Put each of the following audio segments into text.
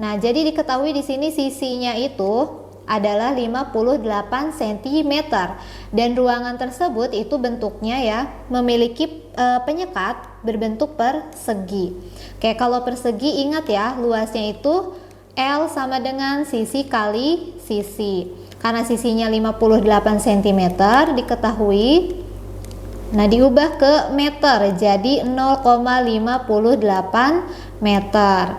Nah, jadi diketahui di sini sisinya itu adalah 58 cm dan ruangan tersebut itu bentuknya ya memiliki penyekat berbentuk persegi. Oke, kalau persegi ingat ya, luasnya itu L sama dengan sisi kali sisi. Karena sisinya 58 cm diketahui, nah diubah ke meter jadi 0,58 meter.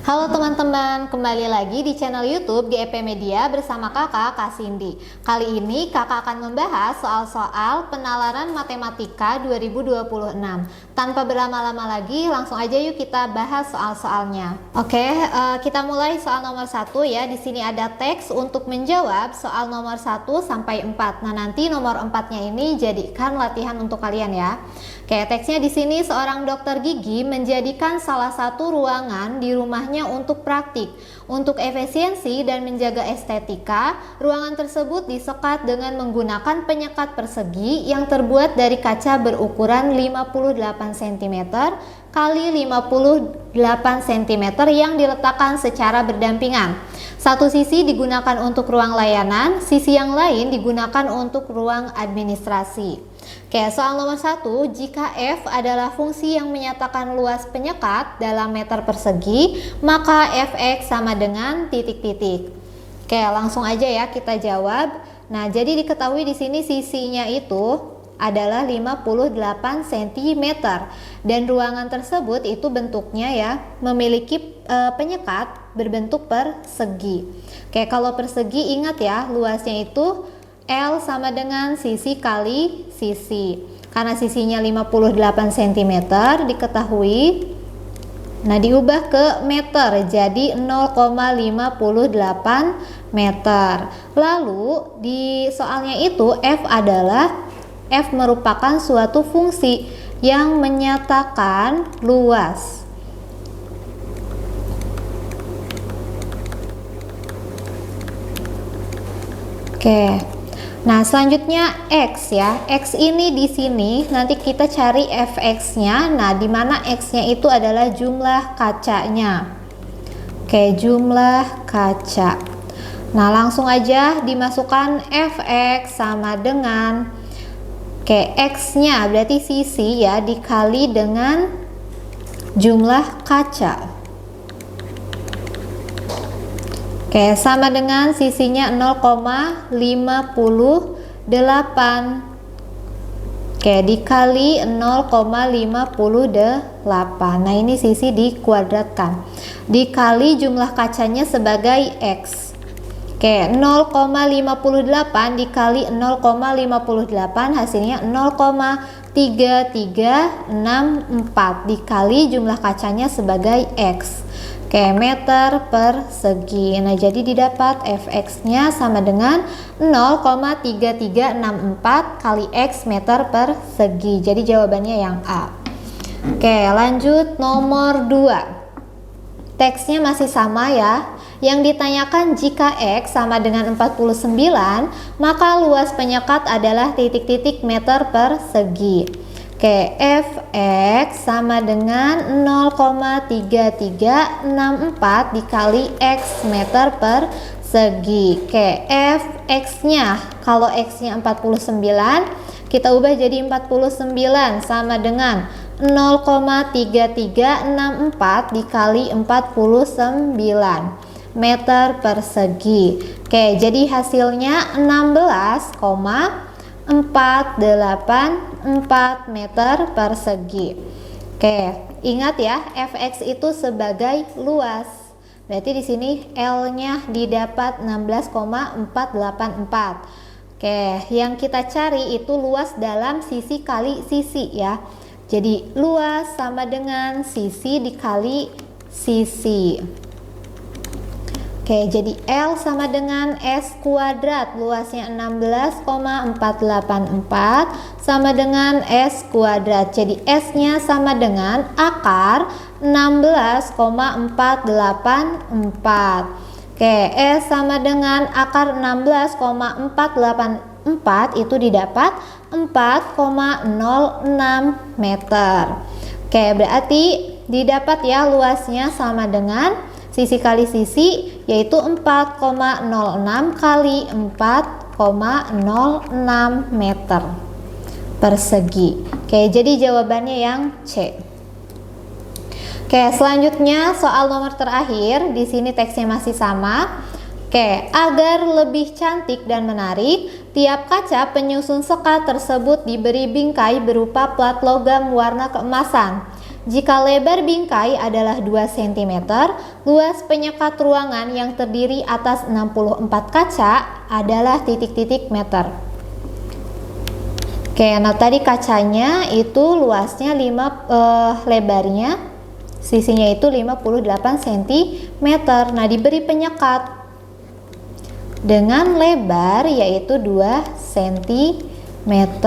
Halo teman-teman, kembali lagi di channel YouTube GEP Media bersama kakak Kak Cindy. Kali ini kakak akan membahas soal-soal penalaran matematika 2026. Tanpa berlama-lama lagi, langsung aja yuk kita bahas soal-soalnya. Oke, kita mulai soal nomor 1 ya. Di sini ada teks untuk menjawab soal nomor 1 sampai 4. Nah, nanti nomor 4-nya ini jadikan latihan untuk kalian ya. Oke, teksnya di sini seorang dokter gigi menjadikan salah satu ruangan di rumahnya untuk praktik. Untuk efisiensi dan menjaga estetika, ruangan tersebut disekat dengan menggunakan penyekat persegi yang terbuat dari kaca berukuran 58 cm kali 58 cm yang diletakkan secara berdampingan. Satu sisi digunakan untuk ruang layanan, sisi yang lain digunakan untuk ruang administrasi. Oke, soal nomor 1, jika F adalah fungsi yang menyatakan luas penyekat dalam meter persegi, maka Fx sama dengan titik-titik. Oke, langsung aja ya kita jawab. Nah, jadi diketahui di sini sisinya itu adalah 58 cm dan ruangan tersebut itu bentuknya ya memiliki penyekat berbentuk persegi. Oke, kalau persegi ingat ya, luasnya itu L sama dengan sisi kali sisi. Karena sisinya 58 cm diketahui, nah diubah ke meter jadi 0,58 meter. Lalu di soalnya itu F merupakan suatu fungsi yang menyatakan luas. Oke. Nah, selanjutnya X ya. X ini di sini nanti kita cari Fx-nya. Nah, di mana X-nya itu adalah jumlah kacanya. Oke, jumlah kaca. Nah, langsung aja dimasukkan Fx sama dengan X-nya berarti sisi ya dikali dengan jumlah kaca. Oke, sama dengan sisinya 0,58. Oke, dikali 0,58. Nah, ini sisi dikuadratkan. Dikali jumlah kacanya sebagai X. Oke, 0,58 dikali 0,58 hasilnya 0,3364 dikali jumlah kacanya sebagai X. Oke, meter persegi. Nah, jadi didapat Fx-nya sama dengan 0,3364 kali X meter persegi. Jadi jawabannya yang A. Oke, lanjut nomor 2. Teksnya masih sama ya. Yang ditanyakan jika X sama dengan 49, maka luas penyekat adalah titik-titik meter persegi. Oke, Fx sama dengan 0,3364 dikali X meter persegi. Oke, Fx-nya, kalau X-nya 49, kita ubah jadi 49 sama dengan 0,3364 dikali 49 meter persegi. Oke, jadi hasilnya 16,484 meter persegi. Oke, ingat ya, Fx itu sebagai luas. Berarti di sini L-nya didapat 16,484. Oke, yang kita cari itu luas dalam sisi kali sisi ya. Jadi luas sama dengan sisi dikali sisi. Oke, jadi L sama dengan S kuadrat, luasnya 16,484 sama dengan S kuadrat. Jadi S-nya sama dengan akar 16,484. Oke, S sama dengan akar 16,484 itu didapat 4,06 meter. Oke, berarti didapat ya luasnya sama dengan sisi kali sisi, yaitu 4,06 kali 4,06 meter persegi. Oke, jadi jawabannya yang C. Oke, selanjutnya soal nomor terakhir. Di sini teksnya masih sama. Oke, agar lebih cantik dan menarik, tiap kaca penyusun sekat tersebut diberi bingkai berupa plat logam warna keemasan. Jika lebar bingkai adalah 2 cm, luas penyekat ruangan yang terdiri atas 64 kaca adalah titik-titik meter. Oke, nah tadi kacanya itu luasnya lebarnya, sisinya itu 58 cm. Nah, diberi penyekat dengan lebar yaitu 2 cm.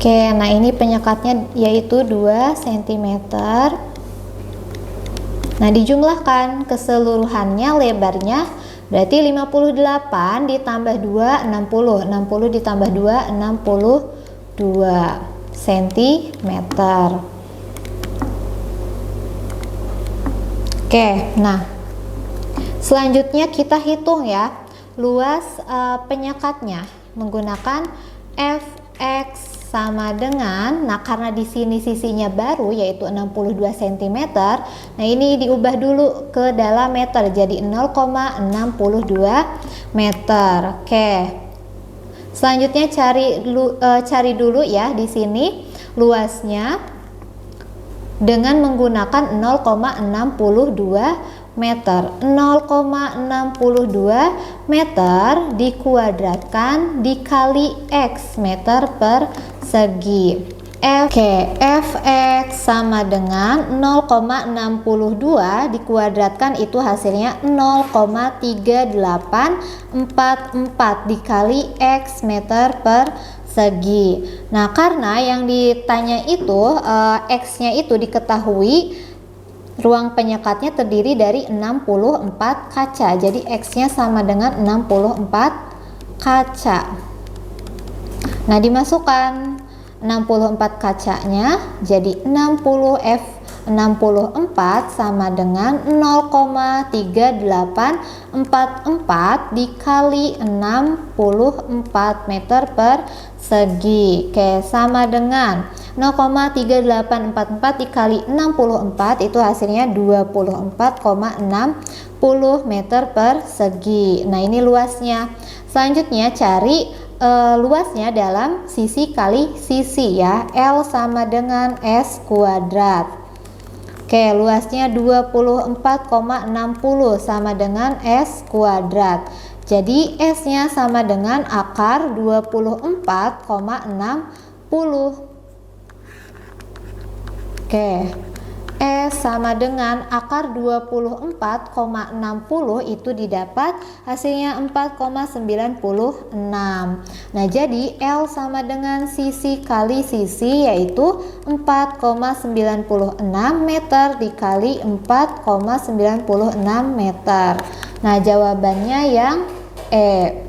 Oke, nah ini penyekatnya yaitu 2 cm. Nah, dijumlahkan keseluruhannya lebarnya berarti 58 ditambah 2, 60. 60 ditambah 2, 62 cm. Oke, nah selanjutnya kita hitung ya luas penyekatnya menggunakan Fx sama dengan, nah karena di sini sisinya baru yaitu 62 cm, nah ini diubah dulu ke dalam meter jadi 0,62 meter. Oke, selanjutnya cari dulu ya di sini luasnya dengan menggunakan 0,62 meter. 0,62 meter dikuadratkan dikali X meter persegi. Fx sama dengan 0,62 dikuadratkan itu hasilnya 0,3844 dikali X meter persegi. Nah, karena yang ditanya itu X-nya itu diketahui ruang penyekatnya terdiri dari 64 kaca. Jadi X-nya sama dengan 64 kaca. Nah, dimasukkan 64 kacanya jadi 64 sama dengan 0,3844 dikali 64 meter persegi. Oke, sama dengan 0,3844 dikali 64 itu hasilnya 24,60 meter persegi. Nah, ini luasnya. Selanjutnya cari luasnya dalam sisi kali sisi ya. L sama dengan S kuadrat. Oke, luasnya 24,60 sama dengan S kuadrat. Jadi S-nya sama dengan akar 24,60. Oke, S sama dengan akar 24,60 itu didapat hasilnya 4,96. Nah, jadi L sama dengan sisi kali sisi yaitu 4,96 meter dikali 4,96 meter. Nah, jawabannya yang E.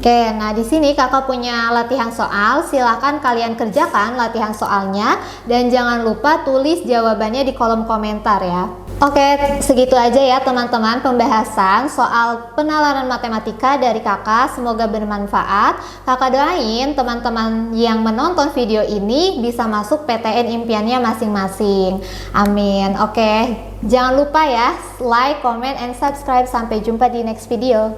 Oke, nah di sini kakak punya latihan soal, silakan kalian kerjakan latihan soalnya dan jangan lupa tulis jawabannya di kolom komentar ya. Oke, segitu aja ya teman-teman pembahasan soal penalaran matematika dari kakak, semoga bermanfaat. Kakak doain teman-teman yang menonton video ini bisa masuk PTN impiannya masing-masing. Amin. Oke, jangan lupa ya like, comment, and subscribe. Sampai jumpa di next video.